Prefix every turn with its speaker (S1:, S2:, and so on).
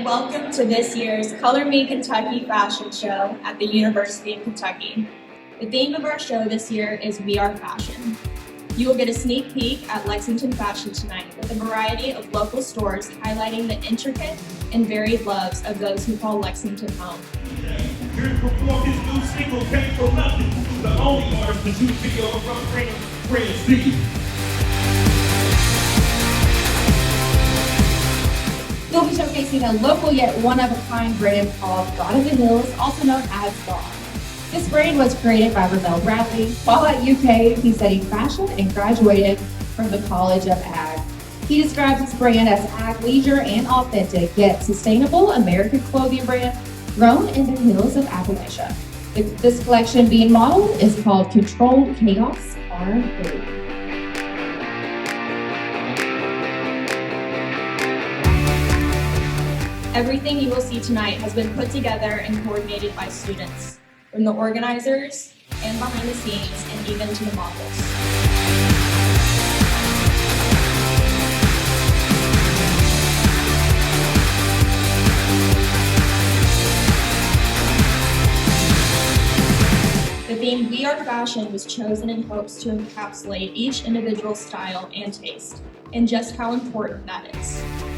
S1: Welcome to this year's Color Me Kentucky fashion show at the University of Kentucky. The theme of our show this year is We Are Fashion. You will get a sneak peek at Lexington fashion tonight with a variety of local stores highlighting the intricate and varied loves of those who call Lexington home.
S2: Here's performance new single came from nothing. The only artist to shoot video of rough Grand C.
S3: We'll be showcasing a local yet one-of-a-kind brand called God of the Hills, also known as GOD. This brand was created by Ramel Bradley. While at UK, he studied fashion and graduated from the College of Ag. He describes his brand as ag leisure and authentic, yet sustainable American clothing brand grown in the hills of Appalachia. This collection being modeled is called Controlled Chaos R3.
S1: Everything you will see tonight has been put together and coordinated by students, from the organizers and behind the scenes and even to the models. The theme We Are Fashion was chosen in hopes to encapsulate each individual's style and taste, and just how important that is.